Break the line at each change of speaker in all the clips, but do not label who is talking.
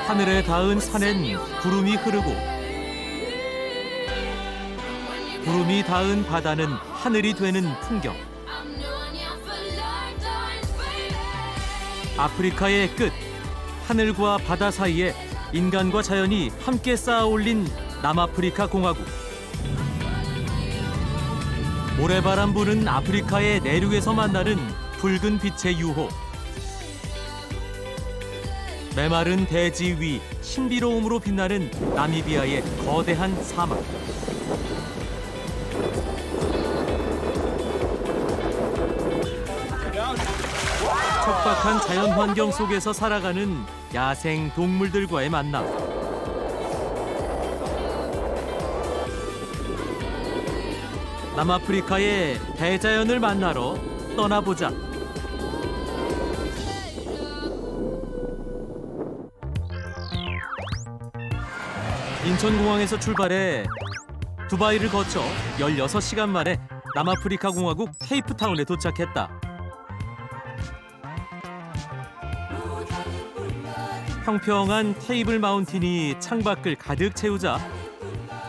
하늘에 닿은 산엔 구름이 흐르고 구름이 닿은 바다는 하늘이 되는 풍경. 아프리카의 끝, 하늘과 바다 사이에 인간과 자연이 함께 쌓아 올린 남아프리카 공화국. 모래바람 부는 아프리카의 내륙에서 만나는 붉은 빛의 유호. 메마른 대지 위 신비로움으로 빛나는 나미비아의 거대한 사막. 척박한 자연 환경 속에서 살아가는 야생 동물들과의 만남. 남아프리카의 대자연을 만나러 떠나보자. 인천공항에서 출발해 두바이를 거쳐 16시간 만에 남아프리카 공화국 케이프타운에 도착했다. 평평한 테이블 마운틴이 창밖을 가득 채우자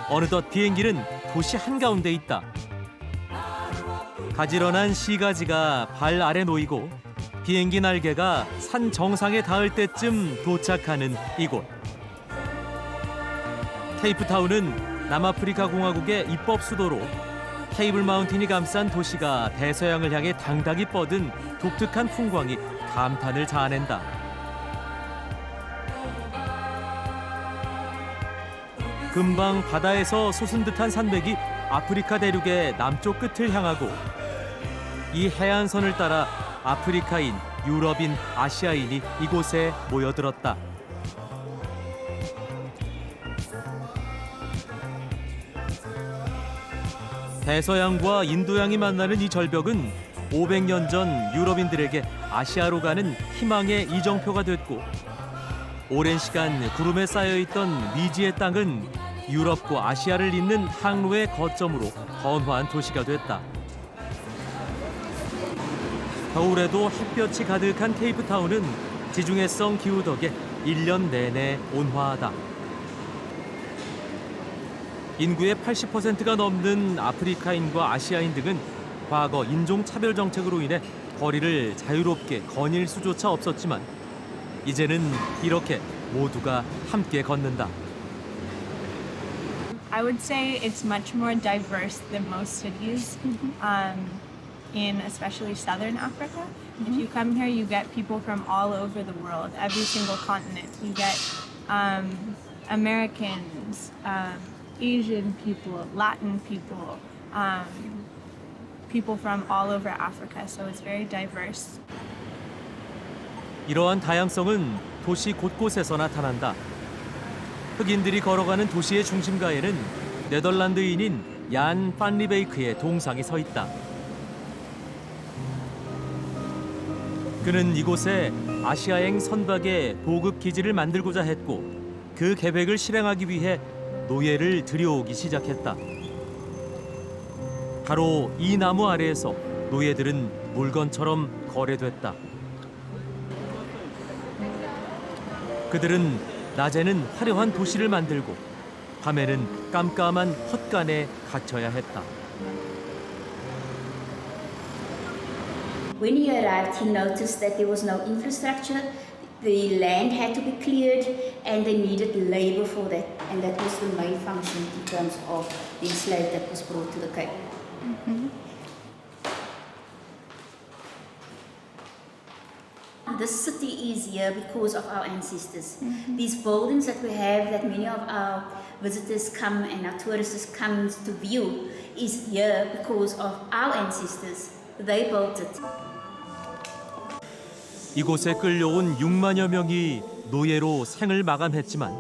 어느덧 비행기는 도시 한가운데 있다. 가지런한 시가지가 발 아래 놓이고 비행기 날개가 산 정상에 닿을 때쯤 도착하는 이곳. 케이프타운은 남아프리카 공화국의 입법 수도로 테이블 마운틴이 감싼 도시가 대서양을 향해 당당히 뻗은 독특한 풍광이 감탄을 자아낸다. 금방 바다에서 솟은 듯한 산맥이 아프리카 대륙의 남쪽 끝을 향하고 이 해안선을 따라 아프리카인, 유럽인, 아시아인이 이곳에 모여들었다. 대서양과 인도양이 만나는 이 절벽은 500년 전 유럽인들에게 아시아로 가는 희망의 이정표가 됐고 오랜 시간 구름에 쌓여있던 미지의 땅은 유럽과 아시아를 잇는 항로의 거점으로 번화한 도시가 됐다. 겨울에도 햇볕이 가득한 케이프타운은 지중해성 기후 덕에 1년 내내 온화하다. 인구의 80%가 넘는 아프리카인과 아시아인 등은 과거 인종차별 정책으로 인해 거리를 자유롭게 거닐 수조차 없었지만 이제는 이렇게 모두가 함께 걷는다.
I would say it's much more diverse than most cities, in especially southern Africa. If you come here, you get people from all over the world, every single continent. You get Americans, Asian people, Latin people, people from all over Africa. So it's very diverse.
이러한 다양성은 도시 곳곳에서 나타난다. 흑인들이 걸어가는 도시의 중심가에는 네덜란드인인 얀 판리베이크의 동상이 서 있다. 그는 이곳에 아시아행 선박의 보급 기지를 만들고자 했고 그 계획을 실행하기 위해 노예를 들여오기 시작했다. 바로 이 나무 아래에서 노예들은 물건처럼 거래됐다. 그들은 낮에는 화려한 도시를 만들고 밤에는 깜깜한 헛간에 갇혀야 했다.
When he arrived, he noticed that there was no infrastructure. The land had to be cleared, and they needed labor for that. And that was the main function in terms of the slave that was brought to the Cape. This city is here because of our ancestors. These buildings that we have, that many of our visitors come and our tourists come to view, is here because of our ancestors. They built it.
이곳에 끌려온 6만여 명이 노예로 생을 마감했지만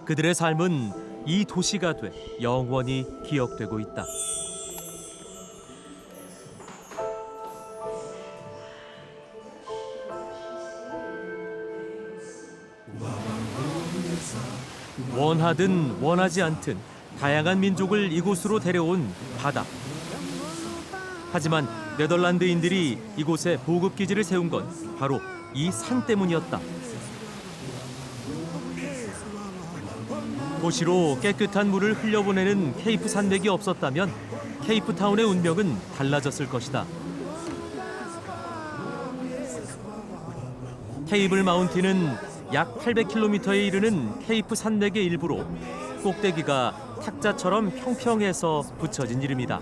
그들의 삶은 이 도시가 돼 영원히 기억되고 있다. 원하든 원하지 않든 다양한 민족을 이곳으로 데려온 바다. 하지만 네덜란드인들이 이곳에 보급기지를 세운 건 바로 이 산 때문이었다. 도시로 깨끗한 물을 흘려보내는 케이프 산맥이 없었다면 케이프타운의 운명은 달라졌을 것이다. 테이블 마운틴은 약 800km에 이르는 케이프 산맥의 일부로 꼭대기가 탁자처럼 평평해서 붙여진 이름이다.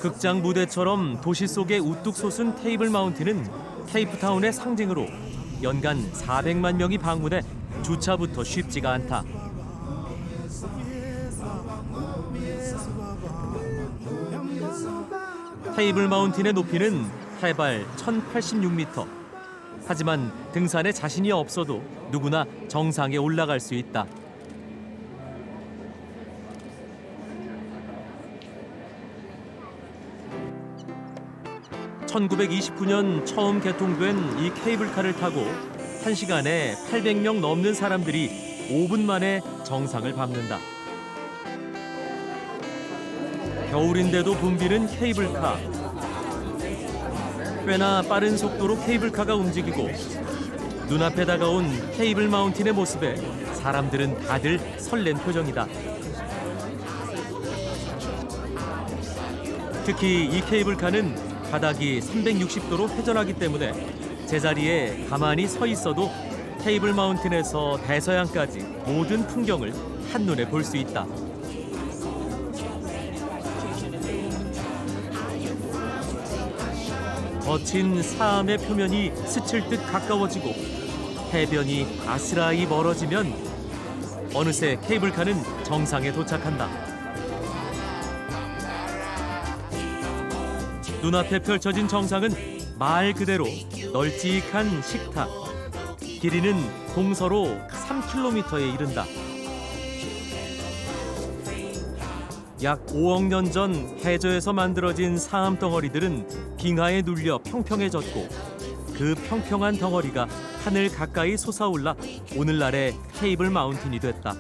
극장 무대처럼 도시 속에 우뚝 솟은 테이블 마운틴은 케이프타운의 상징으로 연간 400만 명이 방문해 주차부터 쉽지가 않다. 테이블 마운틴의 높이는 해발 1086m. 하지만 등산에 자신이 없어도 누구나 정상에 올라갈 수 있다. (1929년) 처음 개통된 이 케이블카를 타고 1시간에 800명 넘는 사람들이 5분 만에 정상을 밟는다. 겨울인데도 붐비는 케이블카. 꽤나 빠른 속도로 케이블카가 움직이고 눈앞에 다가온 테이블 마운틴의 모습에 사람들은 다들 설렌 표정이다. 특히 이 케이블카는 바닥이 360도로 회전하기 때문에 제자리에 가만히 서 있어도 테이블 마운틴에서 대서양까지 모든 풍경을 한눈에 볼 수 있다. 거친 사암의 표면이 스칠 듯 가까워지고 해변이 아스라이 멀어지면 어느새 케이블카는 정상에 도착한다. 눈앞에 펼쳐진 정상은 말 그대로 널찍한 식탁. 길이는 동서로 3km에 이른다. 약 5억 년 전 해저에서 만들어진 사암 덩어리들은 빙하에 눌려 평평해졌고 그 평평한 덩어리가 하늘 가까이 솟아올라 오늘날의 테이블 마운틴이 됐다.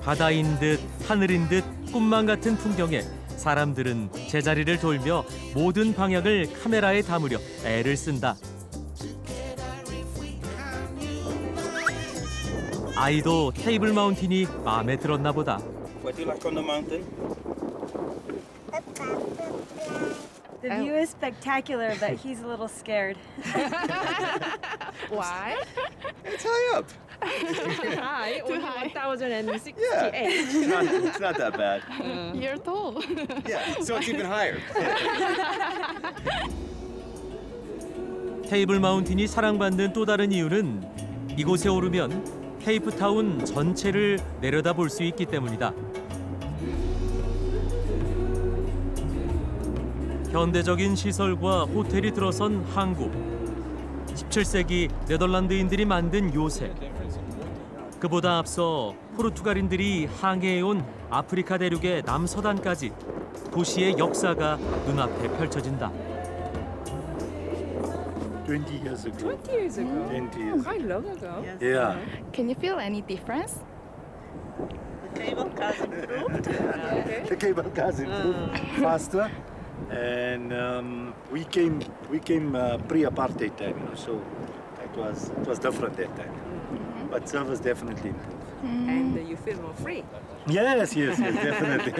바다인 듯 하늘인 듯 꿈만 같은 풍경에 사람들은 제자리를 돌며 모든 방향을 카메라에 담으려 애를 쓴다. 아이도 테이블 마운틴이 마음에 들었나 보다.
What do you like on the mountain?
The view is spectacular, but he's a little scared.
Why?
It's high up.
High, only 1,068.
It's not that bad.
You're tall.
Yeah, so it's even higher.
테이블 마운틴이 사랑받는 또 다른 이유는 이곳에 오르면 케이프타운 전체를 내려다볼 수 있기 때문이다. 현대적인 시설과 호텔이 들어선 항구. 17세기 네덜란드인들이 만든 요새. 그보다 앞서 포르투갈인들이 항해해온 아프리카 대륙의 남서단까지 도시의 역사가 눈앞에 펼쳐진다.
20 years ago.
20 years ago.
20 years.
Quite long ago.
Yeah.
Can you feel any difference?
The cable cars improved faster, and we came pre-apartheid time, so it was different that time. But service definitely improved.
And you feel more free.
Yes, definitely.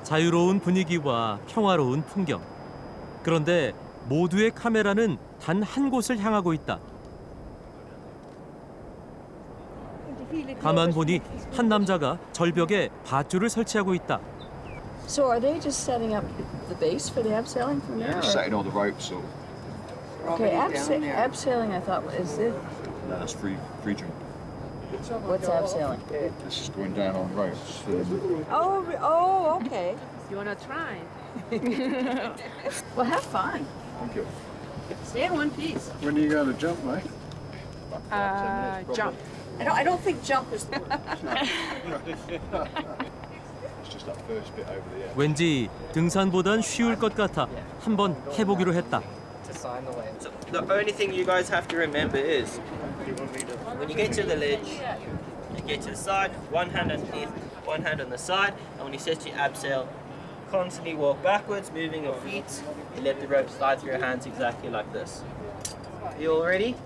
자유로운 분위기와 평화로운 풍경. 그런데 모두의 카메라는 단 한 곳을 향하고 있다. 가만 보니 한 남자가 절벽에 밧줄을 설치하고 있다.
So are they just setting up the base for the abseiling from there? or-
Setting all the ropes up.
Okay, abseiling I thought is it.
That's free drink.
What's abseiling?
This is going down on ropes.
Oh, okay.
You want to try?
Well, have fun.
Thank you.
Stay in one piece.
When are you going to jump, mate?
Jump.
I don't think jump is the word.
It's just that first bit over the edge.
왠지 등산보단 쉬울 것 같아 한번 해보기로 했다.
So the only thing you guys have to remember is when you get to the ledge, you get to the side, one hand underneath, one hand on the side, and when you set your abseil, constantly walk backwards, moving your feet. You let the rope slide through your hands exactly like this. You all ready?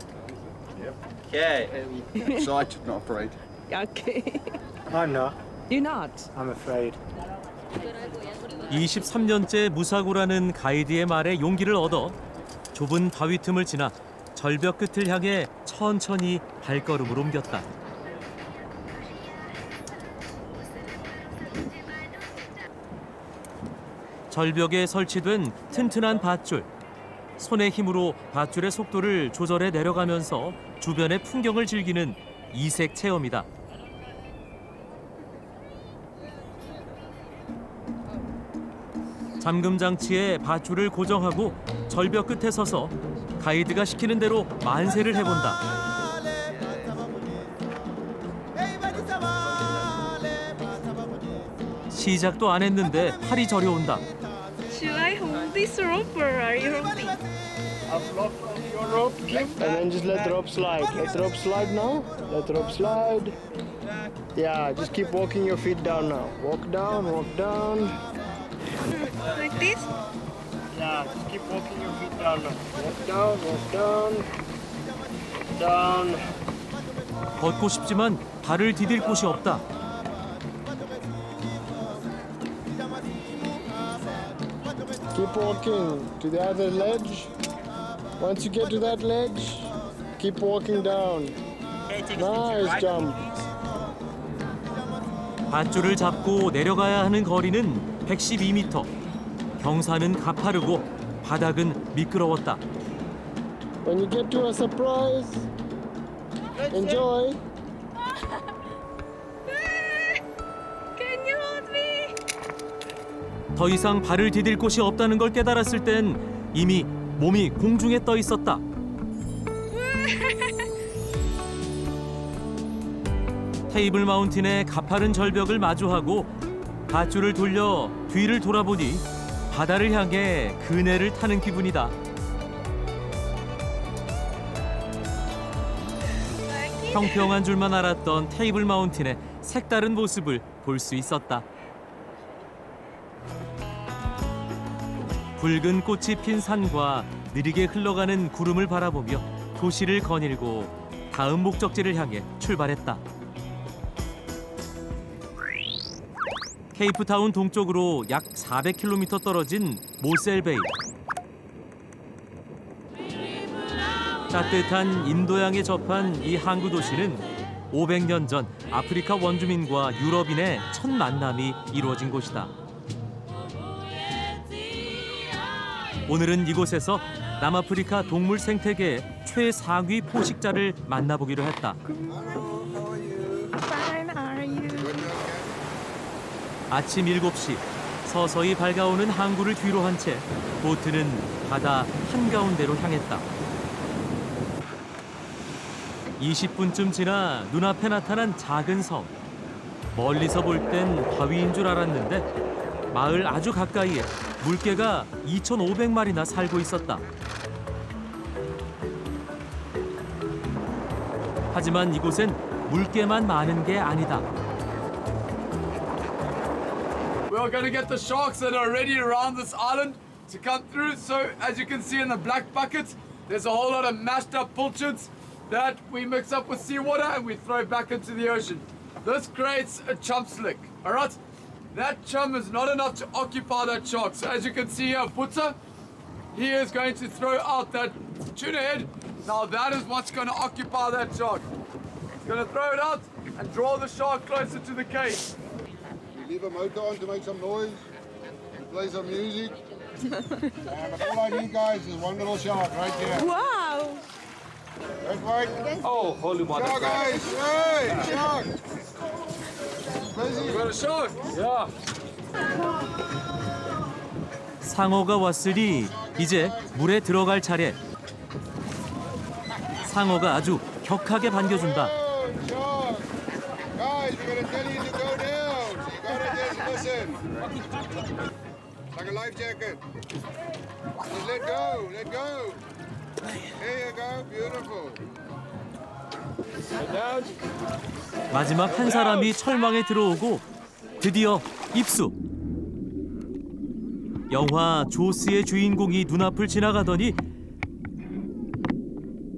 Yep.
Okay.
Excited, not afraid.
Okay.
I'm not.
You're not.
I'm afraid.
23년째 무사고라는 가이드의 말에 용기를 얻어 좁은 바위 틈을 지나 절벽 끝을 향해 천천히 발걸음을 옮겼다. 절벽에 설치된 튼튼한 밧줄. 손의 힘으로 밧줄의 속도를 조절해 내려가면서 주변의 풍경을 즐기는 이색 체험이다. 잠금 장치에 밧줄을 고정하고 절벽 끝에 서서 가이드가 시키는 대로 만세를 해본다. 시작도 안 했는데 팔이 저려온다.
Should I hold this rope or are you holding?
I've locked your rope, Kim. And then just let the rope slide. Let the rope slide now. Let the rope slide. Yeah, just keep walking your feet down now. Walk down, walk down.
Like this?
Yeah, just keep walking your feet down now. Walk down, walk down. Down.
걷고 싶지만 발을 디딜 곳이 없다.
Keep walking to the other ledge. Once you get to that ledge, keep walking down.
Okay, take a picture
Nice
right
jump.
밧줄을 잡고 내려가야 하는 거리는 112m. 경사는 가파르고 바닥은 미끄러웠다.
When you get to a surprise, enjoy.
Can you hold me?
더 이상 발을 디딜 곳이 없다는 걸 깨달았을 땐 이미 몸이 공중에 떠 있었다. 테이블 마운틴의 가파른 절벽을 마주하고 밧줄을 돌려 뒤를 돌아보니 바다를 향해 그네를 타는 기분이다. 평평한 줄만 알았던 테이블 마운틴의 색다른 모습을 볼 수 있었다. 붉은 꽃이 핀 산과 느리게 흘러가는 구름을 바라보며 도시를 거닐고 다음 목적지를 향해 출발했다. 케이프타운 동쪽으로 약 400km 떨어진 모셀베이. 따뜻한 인도양에 접한 이 항구 도시는 500년 전 아프리카 원주민과 유럽인의 첫 만남이 이루어진 곳이다. 오늘은 이곳에서 남아프리카 동물 생태계의 최상위 포식자를 만나보기로 했다.
Fine, are you?
아침 7시 서서히 밝아오는 항구를 뒤로 한 채 보트는 바다 한가운데로 향했다. 20분쯤 지나 눈앞에 나타난 작은 섬. 멀리서 볼 땐 바위인 줄 알았는데 마을 아주 가까이에 물개가 2,500마리나 살고 있었다. 하지만 이곳엔 물개만 많은 게 아니다.
We're going to get the sharks that are already around this island to come through. So as you can see in the black buckets, there's a whole lot of mashed up pilchards that we mix up with seawater and we throw back into the ocean. This creates a chum slick, all right? That chum is not enough to occupy that shark. So as you can see here, Putsa, he is going to throw out that tuna head. Now that is what's going to occupy that shark. He's going to throw it out and draw the shark closer to the cage.
We leave a motor on to make some noise. We play some music. But all I need, guys, is one little shark right here.
Wow!
Don't wait.
Oh, holy mother.
Shark, guys! Hey, shark! Busy.
Got a shark? Yeah.
상어가 왔으니 이제 물에 들어갈 차례. 상어가 아주 격하게 반겨준다.
Down, shark! Guys, we're going to tell you to go down. So you got to just listen. Like a life jacket. Just let go, let go. There you go, beautiful.
마지막 한 사람이 철망에 들어오고 드디어 입수. 영화 조스의 주인공이 눈앞을 지나가더니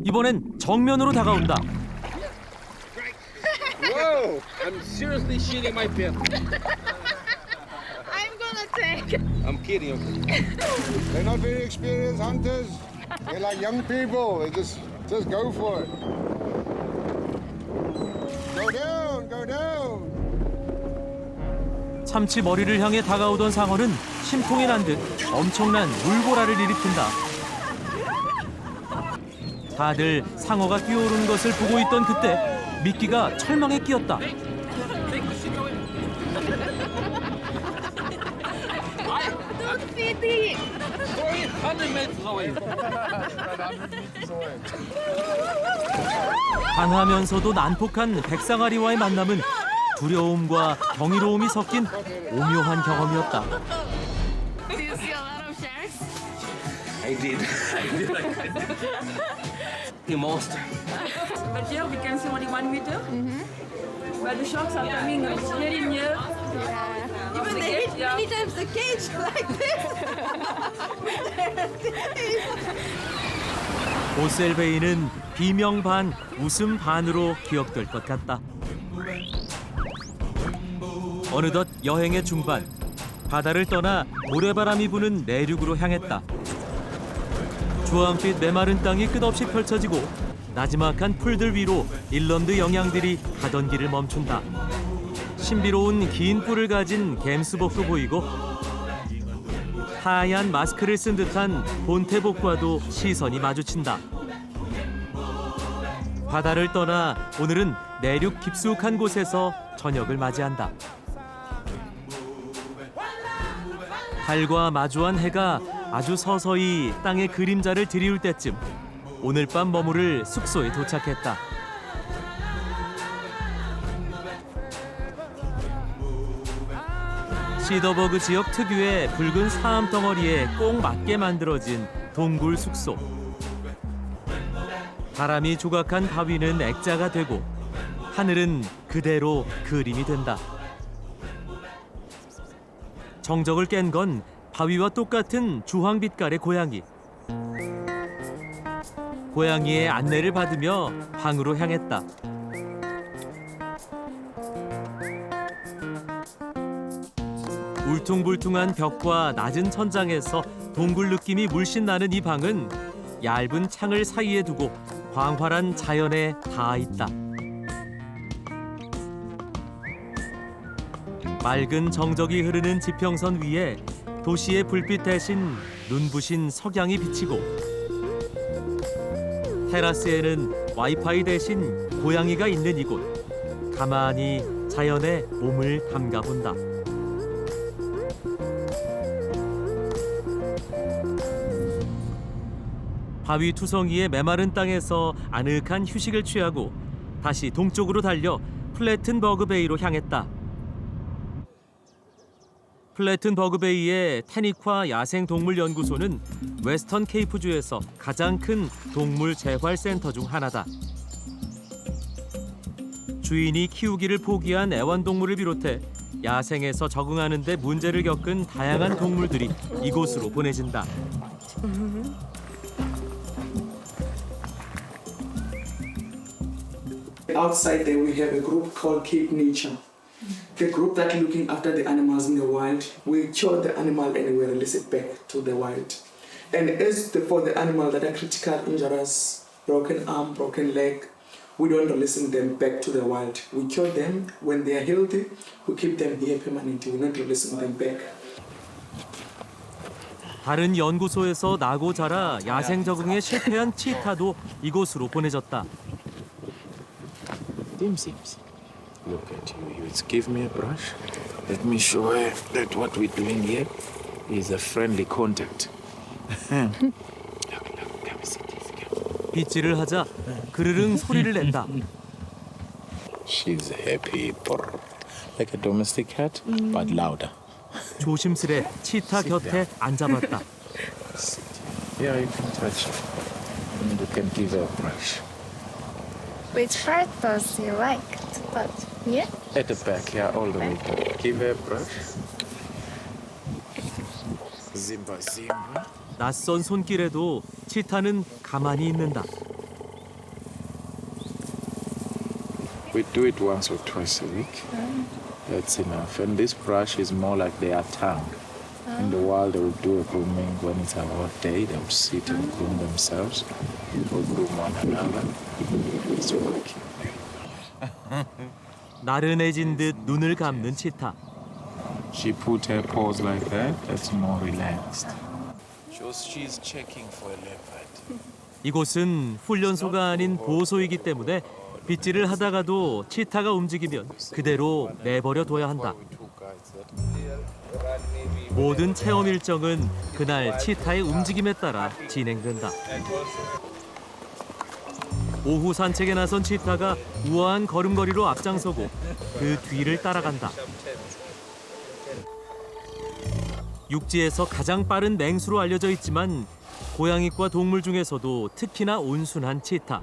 이번엔 정면으로 다가온다.
Whoa! I'm seriously shitting my pants.
I'm gonna take.
I'm kidding.
They're not very experienced hunters. They're like young people. They just go for it. Go down, go down.
참치 머리를 향해 다가오던 상어는 심통이 난 듯 엄청난 물보라를 일으킨다. 다들 상어가 뛰어오르는 것을 보고 있던 그때 미끼가 철망에 끼었다.
Don't feed it.
100 meters away.
강하면서도 난폭한 백상아리와의 만남은 두려움과 경이로움이 섞인 오묘한 경험이었다.
Do you see a lot of sharks?
I did. The monster.
But here we can see only 1 meter. Where the sharks are coming very near. Even they hit many times the cage like this.
오셀베이는 비명 반, 웃음 반으로 기억될 것 같다. 어느덧 여행의 중반, 바다를 떠나 모래바람이 부는 내륙으로 향했다. 주황빛 메마른 땅이 끝없이 펼쳐지고 나지막한 풀들 위로 일런드 영양들이 가던 길을 멈춘다. 신비로운 긴 뿔을 가진 gem스복도 보이고 하얀 마스크를 쓴 듯한 본태복과도 시선이 마주친다. 바다를 떠나 오늘은 내륙 깊숙한 곳에서 저녁을 맞이한다. 달과 마주한 해가 아주 서서히 땅의 그림자를 드리울 때쯤 오늘 밤 머무를 숙소에 도착했다. 시더버그 지역 특유의 붉은 사암 덩어리에 꼭 맞게 만들어진 동굴 숙소. 바람이 조각한 바위는 액자가 되고 하늘은 그대로 그림이 된다. 정적을 깬 건 바위와 똑같은 주황빛깔의 고양이. 고양이의 안내를 받으며 방으로 향했다. 울퉁불퉁한 벽과 낮은 천장에서 동굴 느낌이 물씬 나는 이 방은 얇은 창을 사이에 두고 광활한 자연에 닿아 있다. 맑은 정적이 흐르는 지평선 위에 도시의 불빛 대신 눈부신 석양이 비치고 테라스에는 와이파이 대신 고양이가 있는 이곳. 가만히 자연에 몸을 담가본다. 바위 투성이의 메마른 땅에서 아늑한 휴식을 취하고 다시 동쪽으로 달려 플래튼버그 베이로 향했다. 플래튼버그 베이의 테니콰 야생동물연구소는 웨스턴 케이프주에서 가장 큰 동물 재활센터 중 하나다. 주인이 키우기를 포기한 애완동물을 비롯해 야생에서 적응하는 데 문제를 겪은 다양한 동물들이 이곳으로 보내진다.
Outside there we have a group called Keep Nature. The group that looking after the animals in the wild. We kill the animal and we release it back to the wild. And as for the animals that are critical injuries, broken arm, broken leg, we don't release them back to the wild. We kill them when they are healthy. We keep them here permanently. We're not releasing them back.
다른 연구소에서 나고 자라 야생 적응에 실패한 치타도 이곳으로 보내졌다.
Dimsims, look at you. You give me a brush. Let me show her that what we're doing here is a friendly contact.
빗질을 하자 그르릉 소리를 낸다.
She's happy, like a domestic cat, but louder.
조심스레 치타 곁에 앉아봤다.
Yeah, you can touch her. And you can give her a brush.
Which part does you like to touch? Here?
At the back, yeah, all the way back. Give her a brush. Zimba, zimba.
낯선 손길에도 치타는 가만히 있는다.
We do it once or twice a week. That's enough. And this brush is more like their tongue. In the wild, they would do a grooming when it's a hot day. They would sit and groom themselves or groom one another. It's working.
나른해진 듯 눈을 감는 치타.
She put her paws like that. That's more relaxed. She's checking for a leopard.
이곳은 훈련소가 아닌 보호소이기 때문에 빗질을 하다가도 치타가 움직이면 그대로 내버려 둬야 한다. 모든 체험 일정은 그날 치타의 움직임에 따라 진행된다. 오후 산책에 나선 치타가 우아한 걸음걸이로 앞장서고 그 뒤를 따라간다. 육지에서 가장 빠른 맹수로 알려져 있지만 고양이과 동물 중에서도 특히나 온순한 치타.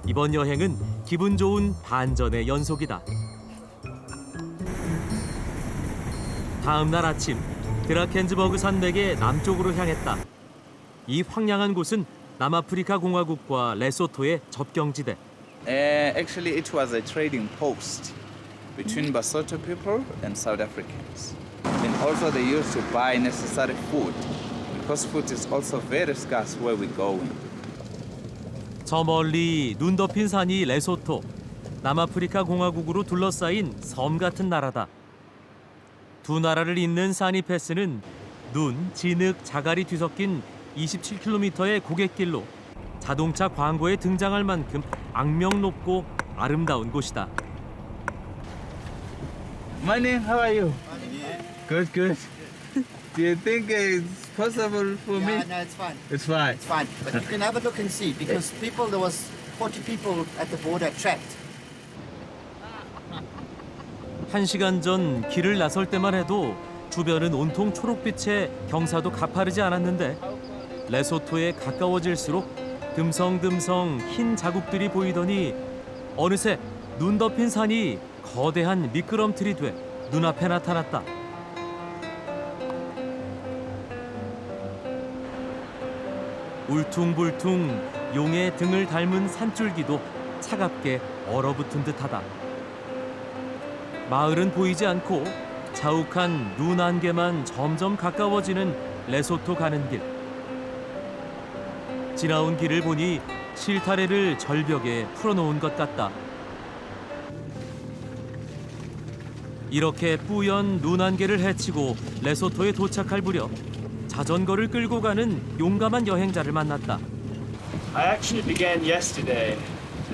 이번 여행은 기분 좋은 반전의 연속이다. 다음 날 아침, 드라켄즈버그 산맥의 남쪽으로 향했다. 이 황량한 곳은 남아프리카 공화국과 레소토의 접경지대.
Actually, it was a trading post between Basotho people and South Africans. And also they used to buy necessary food because food is also very scarce where we're going.
저 멀리 눈 덮인 산이 레소토, 남아프리카 공화국으로 둘러싸인 섬 같은 나라다. 두 나라를 잇는 사니패스는 눈, 진흙, 자갈이 뒤섞인 27km의 고갯길로 자동차 광고에 등장할 만큼 악명 높고 아름다운 곳이다.
My name, how are you? Good, good. Do you think it's possible for me?
No, it's fine.
It's fine.
It's fine. But you can have a look and see because there was 40 people at the border trapped.
1시간 전 길을 나설 때만 해도 주변은 온통 초록빛의 경사도 가파르지 않았는데 레소토에 가까워질수록 듬성듬성 흰 자국들이 보이더니 어느새 눈 덮인 산이 거대한 미끄럼틀이 돼 눈앞에 나타났다. 울퉁불퉁 용의 등을 닮은 산줄기도 차갑게 얼어붙은 듯하다. 마을은 보이지 않고 자욱한 눈 안개만 점점 가까워지는 레소토 가는 길. 지나온 길을 보니 실타래를 절벽에 풀어놓은 것 같다. 이렇게 뿌연 눈 안개를 헤치고 레소토에 도착할 무렵 자전거를 끌고 가는 용감한 여행자를 만났다.
I actually began yesterday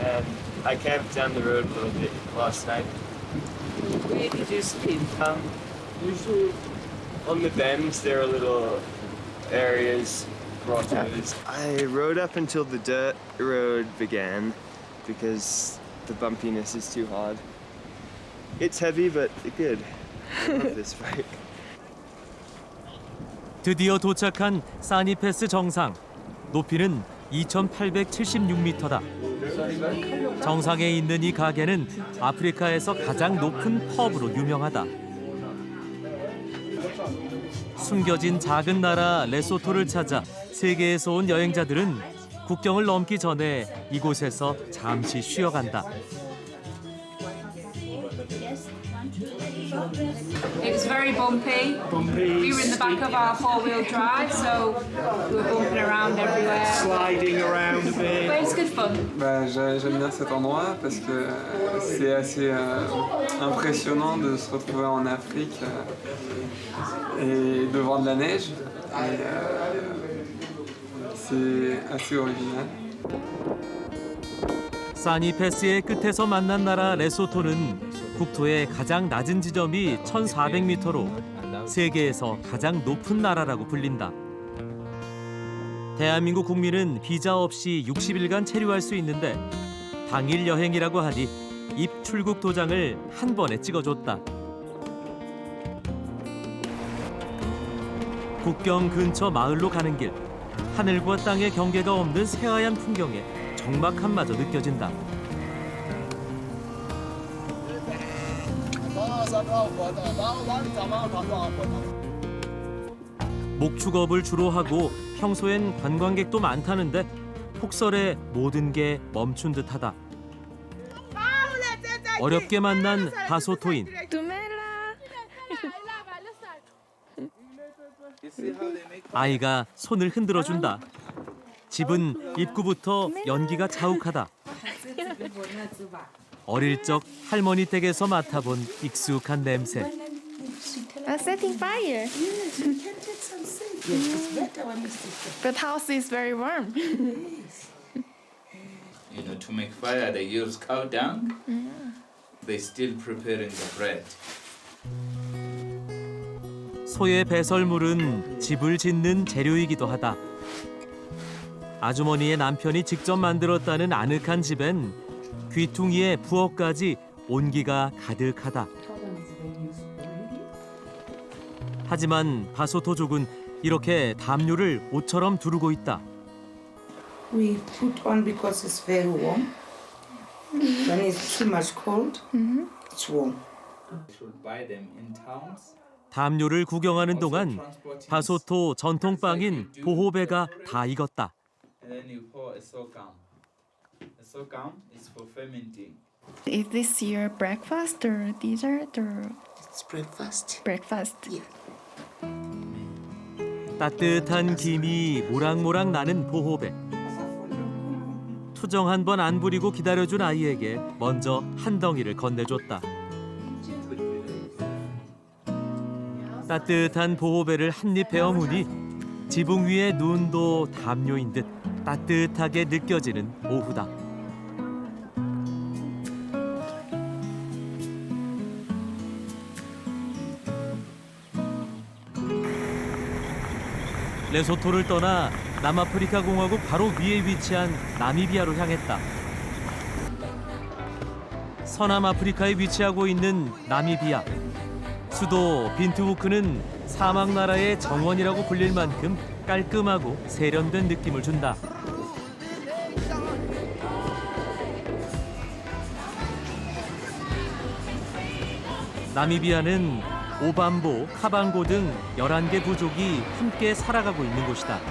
and I camped down the road a little bit last night. Where did you speed? Usually on the bends there are little areas, grottos. I rode up until the dirt road began because the bumpiness is too hard. It's heavy but good. I love this bike.
드디어 도착한 사니패스 정상. 높이는 2,876m다. 정상에 있는 이 가게는 아프리카에서 가장 높은 펍으로 유명하다. 숨겨진 작은 나라 레소토를 찾아 세계에서 온 여행자들은 국경을 넘기 전에 이곳에서 잠시 쉬어간다.
It was very bumpy. We were in the back of our four-wheel drive, so we were bumping around everywhere.
Sliding around a bit.
But it's good fun.
J'aime bien cet endroit parce que c'est assez impressionnant de se retrouver en Afrique et de voir de la neige. Et, c'est assez original.
사니패스의 끝에서 만난 나라 레소토는 국토의 가장 낮은 지점이 1,400m로 세계에서 가장 높은 나라라고 불린다. 대한민국 국민은 비자 없이 60일간 체류할 수 있는데 당일 여행이라고 하니 입출국 도장을 한 번에 찍어줬다. 국경 근처 마을로 가는 길, 하늘과 땅의 경계가 없는 새하얀 풍경에 적막함마저 느껴진다. 목축업을 주로 하고 평소엔 관광객도 많다는데 폭설에 모든 게 멈춘 듯하다. 어렵게 만난 바소토인. 아이가 손을 흔들어준다. 집은 입구부터 연기가 자욱하다. 어릴 적 할머니 댁에서 맡아본 익숙한 냄새.
I'm setting fire. But house is very warm.
You know, to make fire, they use cow dung. They still preparing the bread.
소의 배설물은 집을 짓는 재료이기도 하다. 아주머니의 남편이 직접 만들었다는 아늑한 집엔 귀퉁이에 부엌까지 온기가 가득하다. 하지만 바소토족은 이렇게 담요를 옷처럼 두르고 있다.
We put on because it's very warm. When it's too much cold, it's warm.
Should buy them in towns.
담요를 구경하는 동안 바소토 전통빵인 보호배가 다 익었다.
And then you pour a sorghum. A sorghum is for fermenting.
Is this your breakfast or dessert or?
It's breakfast.
Breakfast.
Yeah.
따뜻한 김이 모락모락 나는 보호배. 투정 한 번 안 부리고 기다려준 아이에게 먼저 한 덩이를 건네줬다. 따뜻한 보호배를 한 입 베어 무니 지붕 위의 눈도 담요인 듯 따뜻하게 느껴지는 오후다. 레소토를 떠나 남아프리카 공화국 바로 위에 위치한 나미비아로 향했다. 서남 아프리카에 위치하고 있는 나미비아. 수도 빈트우크는 사막 나라의 정원이라고 불릴 만큼 깔끔하고 세련된 느낌을 준다. 나미비아는 오밤보, 카방고 등 11개 부족이 함께 살아가고 있는 곳이다.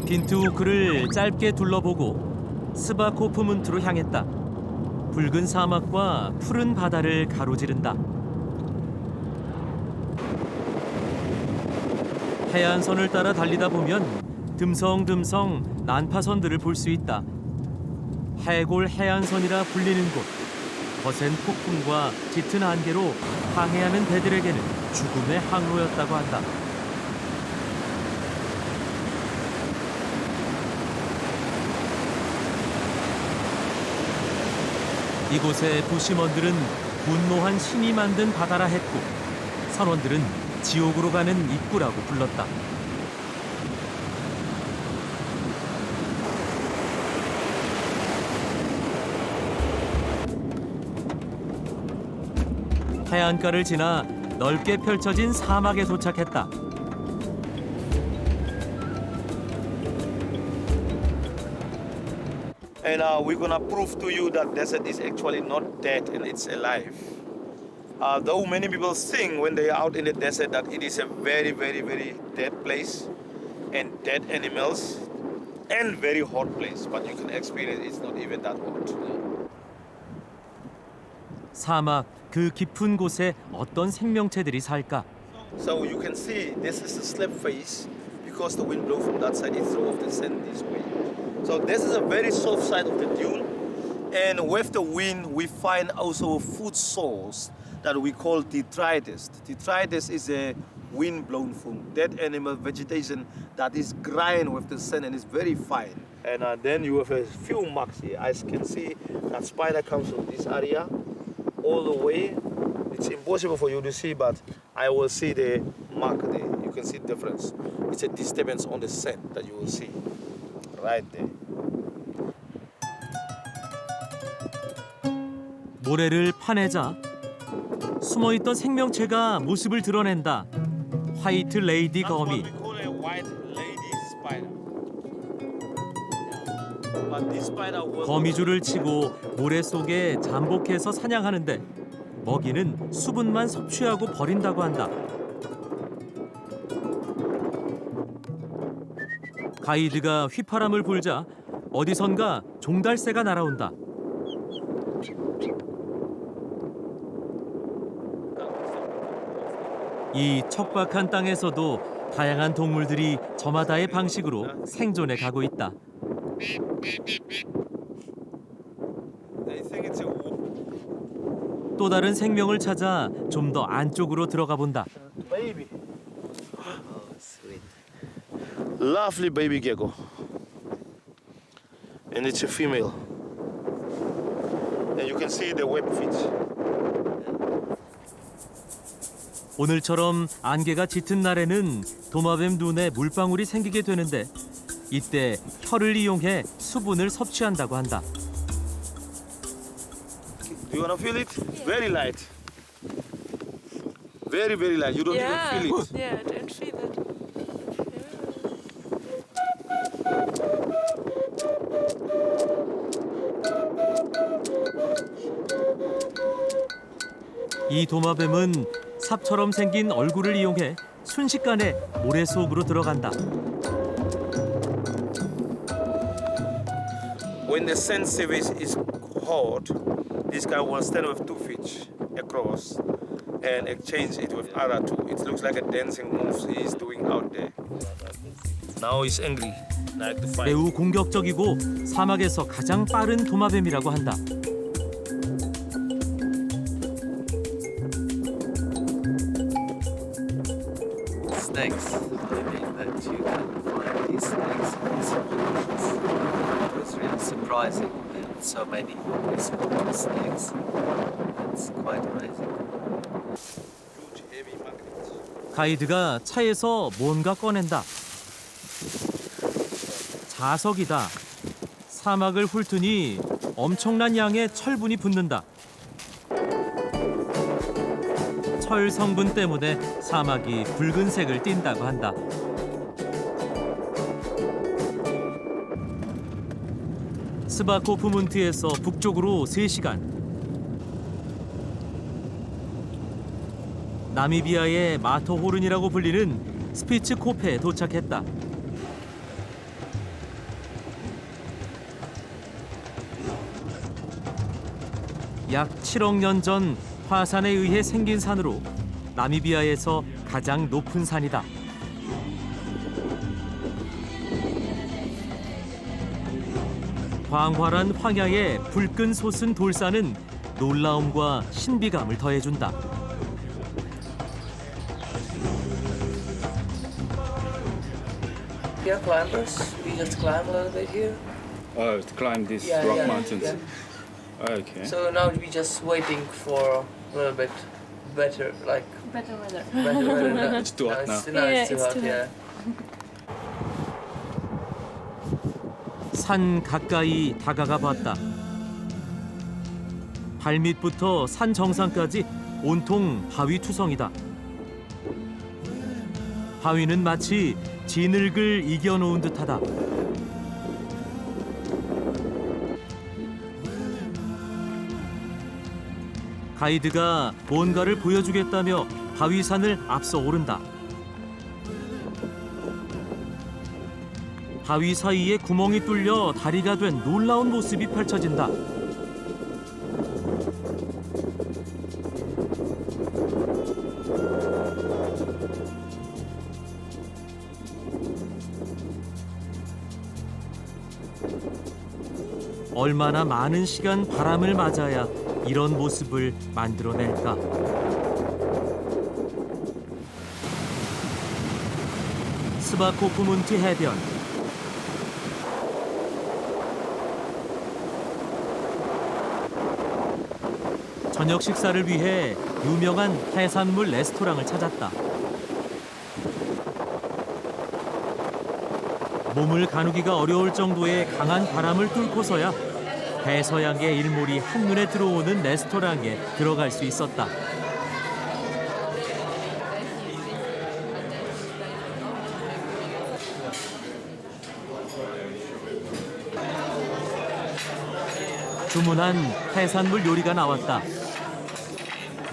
빈트우크를 짧게 둘러보고 스바코프문트로 향했다. 붉은 사막과 푸른 바다를 가로지른다. 해안선을 따라 달리다 보면 듬성듬성 난파선들을 볼 수 있다. 해골 해안선이라 불리는 곳. 거센 폭풍과 짙은 안개로 항해하는 배들에게는 죽음의 항로였다고 한다. 이곳의 부시먼들은 분노한 신이 만든 바다라 했고 선원들은 지옥으로 가는 입구라고 불렀다. 해안가를 지나 넓게 펼쳐진 사막에 도착했다.
And we're gonna prove to you that desert is actually not dead and it's alive. Though many people think when they are out in the desert that it is a very, very, very dead place and dead animals and very hot place, but you can experience it's not even that hot.
사막 그 깊은 곳에 어떤 생명체들이 살까?
So you can see this is the slip face because the wind blows from that side, it throws the sand this way. So this is a very soft side of the dune, and with the wind we find also a food source that we call detritus. Detritus is a wind-blown food, dead animal vegetation that is grind with the sand and is very fine. And then you have a few marks here. I can see that spider comes from this area all the way. It's impossible for you to see, but I will see the mark there. You can see the difference. It's a disturbance on the sand that you will see right there.
모래를 파내자 숨어있던 생명체가 모습을 드러낸다. 화이트 레이디 거미. 거미줄을 치고 모래 속에 잠복해서 사냥하는데 먹이는 수분만 섭취하고 버린다고 한다. 가이드가 휘파람을 불자 어디선가 종달새가 날아온다. 이 척박한 땅에서도 다양한 동물들이 저마다의 방식으로 생존해 가고 있다. 또 다른 생명을 찾아 좀 더 안쪽으로 들어가 본다.
Baby. Lovely baby gecko. And it's a female. And you can see the web feet.
오늘처럼 안개가 짙은 날에는 도마뱀 눈에 물방울이 생기게 되는데 이때 혀를 이용해 수분을 섭취한다고 한다.
Do you want to feel it? Very light. Very, very light. You don't even feel it.
Yeah, I don't feel it.
이 도마뱀은 삽처럼 생긴 얼굴을 이용해 순식간에 모래 속으로 들어간다.
When the scent surface is hot, this guy will stand with 2 feet across and exchange it with other 2. It looks like a dancing move he's doing out there. Now he's angry, like to fight.
매우 공격적이고 사막에서 가장 빠른 도마뱀이라고 한다.
Snakes. I mean that you can find these snakes in these villages. It was really surprising. So many small snakes. It's quite amazing.
가이드가 차에서 뭔가 꺼낸다. 자석이다. 사막을 훑으니 엄청난 양의 철분이 붙는다. 철 성분 때문에 사막이 붉은색을 띈다고 한다. 스바코프문트에서 북쪽으로 3시간. 나미비아의 마터호른이라고 불리는 스피츠코페에 도착했다. 약 7억 년 전 화산에 의해 생긴 산으로 나미비아에서 가장 높은 산이다. 광활한 황야에 붉은 솟은 돌산은 놀라움과 신비감을 더해준다.
We are climbers. We just climb a little bit here.
Oh, to climb these
Yeah,
rock
yeah,
mountains.
yeah.
Okay.
So now we just waiting for a little bit better, like
Better weather.
better weather.
It's too hot now.
It's too hot, yeah.
산 가까이 다가가 봤다. 발밑부터 산 정상까지 온통 바위 투성이다. 바위는 마치 진흙을 이겨놓은 듯하다. 가이드가 뭔가를 보여주겠다며 바위산을 앞서 오른다. 바위 사이에 구멍이 뚫려 다리가 된 놀라운 모습이 펼쳐진다. 얼마나 많은 시간 바람을 맞아야 이런 모습을 만들어낼까? 스바코프문트 해변. 저녁 식사를 위해 유명한 해산물 레스토랑을 찾았다. 몸을 가누기가 어려울 정도의 강한 바람을 뚫고서야 대서양의 일몰이 한눈에 들어오는 레스토랑에 들어갈 수 있었다. 주문한 해산물 요리가 나왔다.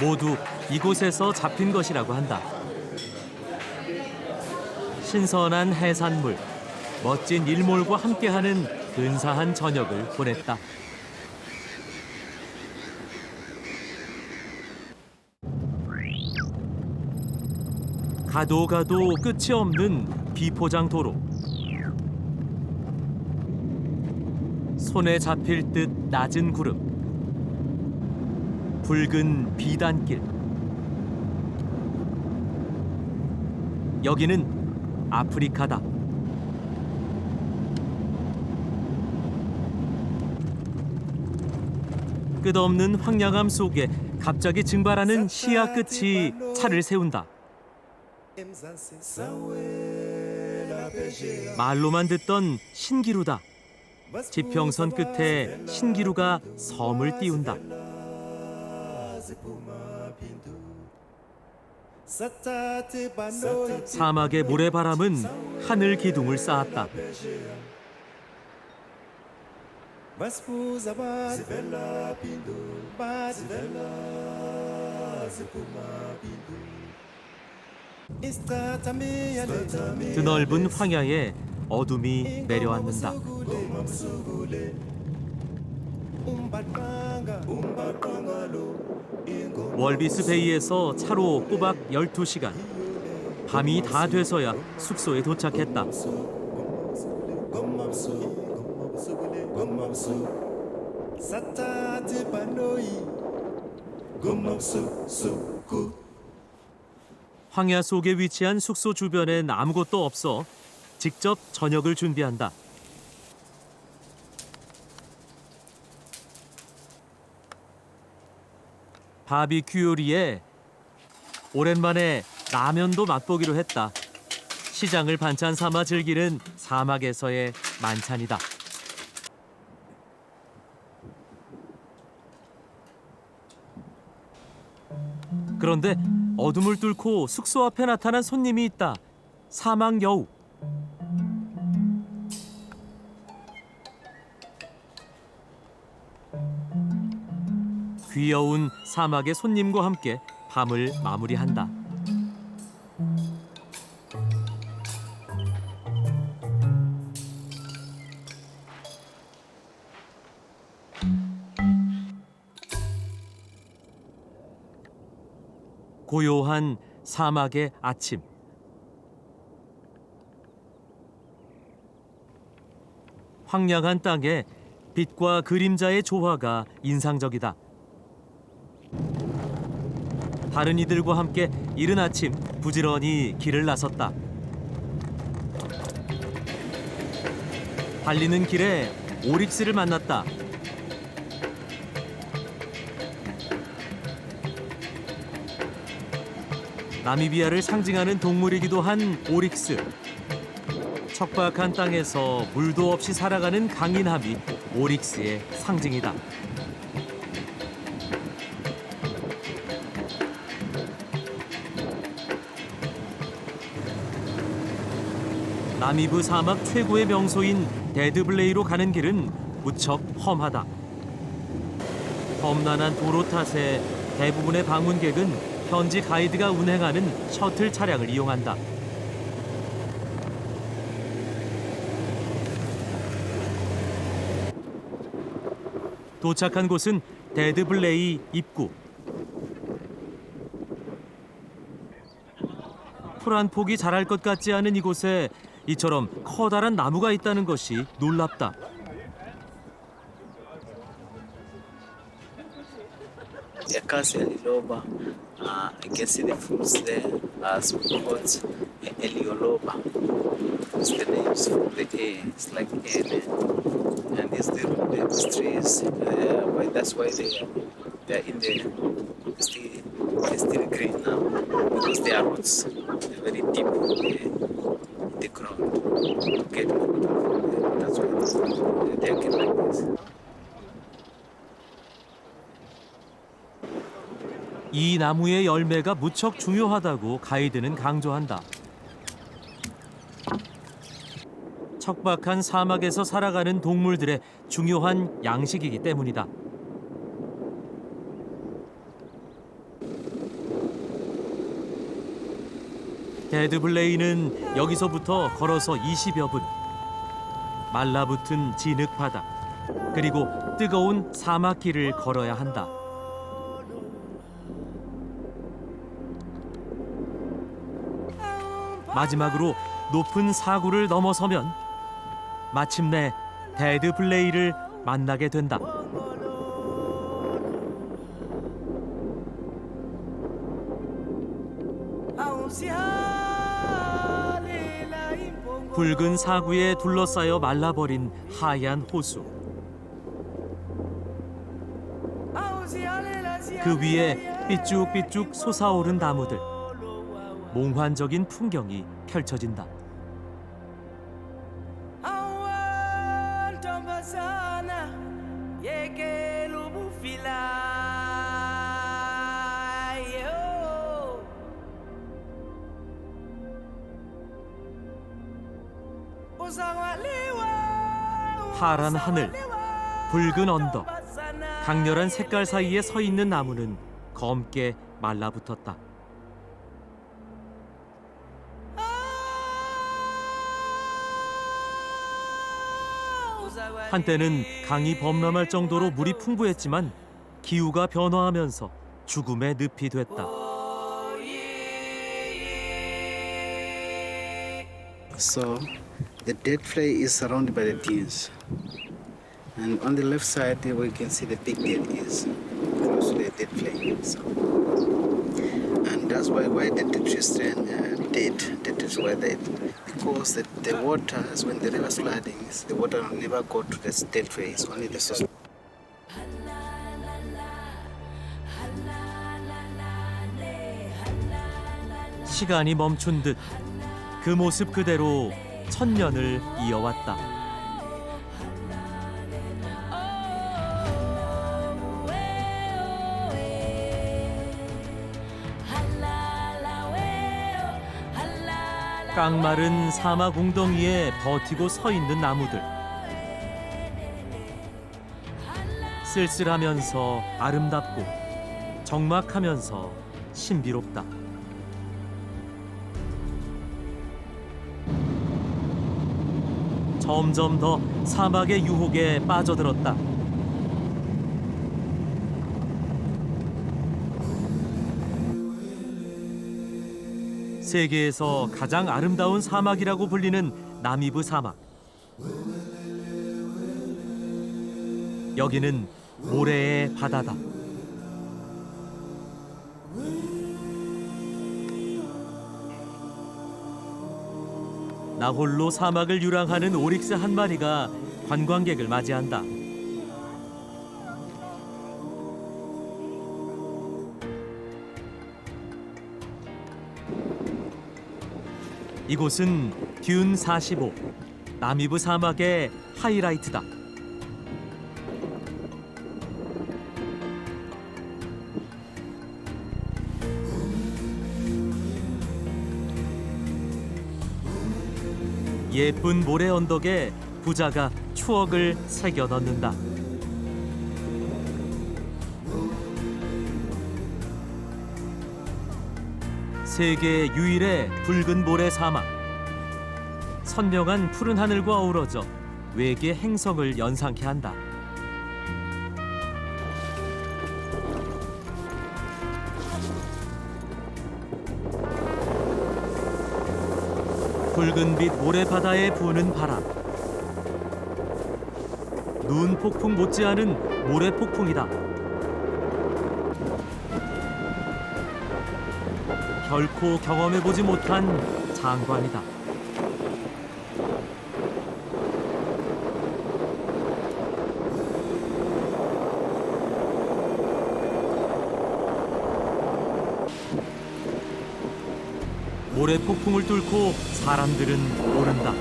모두 이곳에서 잡힌 것이라고 한다. 신선한 해산물, 멋진 일몰과 함께하는 근사한 저녁을 보냈다. 가도 가도 끝이 없는 비포장 도로. 손에 잡힐 듯 낮은 구름. 붉은 비단길. 여기는 아프리카다. 끝없는 황량함 속에 갑자기 증발하는 시야 끝이 차를 세운다. 말로만 듣던 신기루다. 지평선 끝에 신기루가 섬을 띄운다. 사막의 모래바람은 하늘 기둥을 쌓았다. 드넓은 황야에 어둠이 내려앉는다. 월비스 베이에서 차로 꼬박 12시간. 밤이 다 돼서야 숙소에 도착했다. 황야 속에 위치한 숙소 주변엔 아무것도 없어 직접 저녁을 준비한다. 바비큐 요리에 오랜만에 라면도 맛보기로 했다. 시장을 반찬 삼아 즐기는 사막에서의 만찬이다. 그런데 어둠을 뚫고 숙소 앞에 나타난 손님이 있다. 사막 여우. 귀여운 사막의 손님과 함께 밤을 마무리한다. 고요한 사막의 아침. 황량한 땅에 빛과 그림자의 조화가 인상적이다. 다른 이들과 함께 이른 아침 부지런히 길을 나섰다. 달리는 길에 오릭스를 만났다. 나미비아를 상징하는 동물이기도 한 오릭스. 척박한 땅에서 물도 없이 살아가는 강인함이 오릭스의 상징이다. 나미브 사막 최고의 명소인 데드블레이로 가는 길은 무척 험하다. 험난한 도로 탓에 대부분의 방문객은 현지 가이드가 운행하는 셔틀 차량을 이용한다. 도착한 곳은 데드블레이 입구. 풀 한 폭이 자랄 것 같지 않은 이곳에 이처럼 커다란 나무가 있다는 것이 놀랍다.
The acacia liloba, you can see the fruits there as we got Elioloba. It's the names from the air, it's like air. And it's the trees, but that's why they're in they're still green now, because they are roots, they're very deep in the ground. To get water from them, that's why they're getting like this.
이 나무의 열매가 무척 중요하다고 가이드는 강조한다. 척박한 사막에서 살아가는 동물들의 중요한 양식이기 때문이다. 데드블레이는 여기서부터 걸어서 20여 분. 말라붙은 진흙 바다, 그리고 뜨거운 사막길을 걸어야 한다. 마지막으로 높은 사구를 넘어서면 마침내 데드블레이를 만나게 된다. 붉은 사구에 둘러싸여 말라버린 하얀 호수. 그 위에 삐쭉삐쭉 솟아오른 나무들. 몽환적인 풍경이 펼쳐진다. 파란 하늘, 붉은 언덕, 강렬한 색깔 사이에 서 있는 나무는 검게 말라붙었다. 한때는 강이 범람할 정도로 물이 풍부했지만 기후가 변화하면서 죽음의 늪이 됐다.
So the dead flay is surrounded by the dunes, and on the left side we can see the big dead is close to the dead flay. So, and that's why the trees are dead. That is why because the water, when the river flooding, the water will never go to the dead flay. It's only the source.
시간이 멈춘 듯 그 모습 그대로 천년을 이어왔다. 깡마른 사막 웅덩이에 버티고 서 있는 나무들. 쓸쓸하면서 아름답고 적막하면서 신비롭다. 점점 더 사막의 유혹에 빠져들었다. 세계에서 가장 아름다운 사막이라고 불리는 나미브 사막. 여기는 모래의 바다다. 나 홀로 사막을 유랑하는 오릭스 한 마리가 관광객을 맞이한다. 이곳은 듄 45, 나미브 사막의 하이라이트다. 예쁜 모래 언덕에 부자가 추억을 새겨 넣는다. 세계 유일의 붉은 모래 사막. 선명한 푸른 하늘과 어우러져 외계 행성을 연상케 한다. 붉은빛 모래바다에 부는 바람. 눈 폭풍 못지않은 모래 폭풍이다. 결코 경험해보지 못한 장관이다. 모래 폭풍을 뚫고 사람들은 오른다.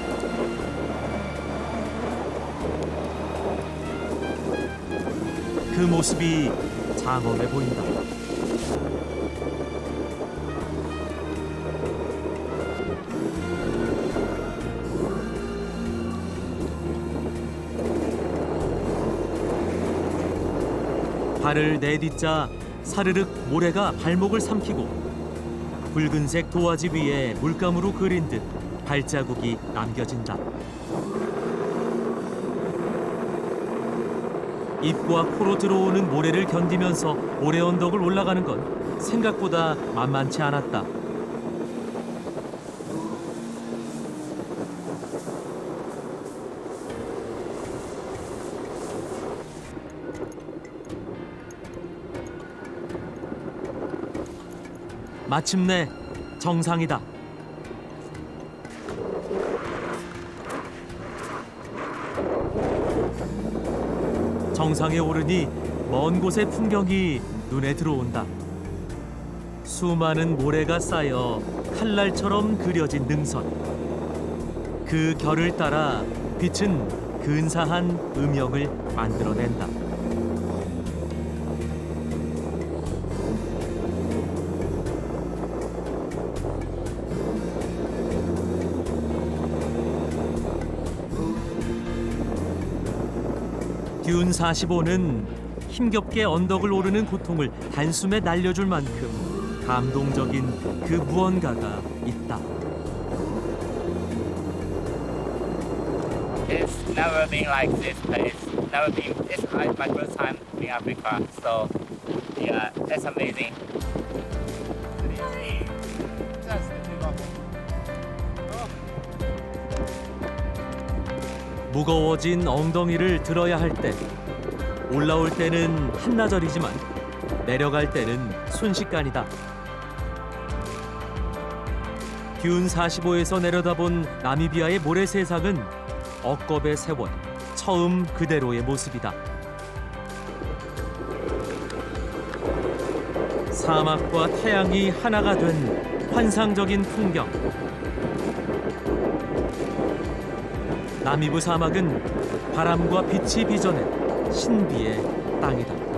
그 모습이 장엄해 보인다. 발을 내딛자 사르륵 모래가 발목을 삼키고 붉은색 도화지 위에 물감으로 그린 듯 발자국이 남겨진다. 입과 코로 들어오는 모래를 견디면서 모래 언덕을 올라가는 건 생각보다 만만치 않았다. 마침내 정상이다. 정상에 오르니 먼 곳의 풍경이 눈에 들어온다. 수많은 모래가 쌓여 칼날처럼 그려진 능선. 그 결을 따라 빛은 근사한 음영을 만들어낸다. 듄 45는 힘겹게 언덕을 오르는 고통을 단숨에 날려줄 만큼 감동적인 그 무언가가 있다.
It's never been like this place. Never been. It's like my first time in Africa. So, yeah, it's amazing.
무거워진 엉덩이를 들어야 할 때, 올라올 때는 한나절이지만 내려갈 때는 순식간이다. 듄 45에서 내려다본 나미비아의 모래 세상은 억겁의 세월, 처음 그대로의 모습이다. 사막과 태양이 하나가 된 환상적인 풍경. 나미브 사막은 바람과 빛이 빚어낸 신비의 땅이다.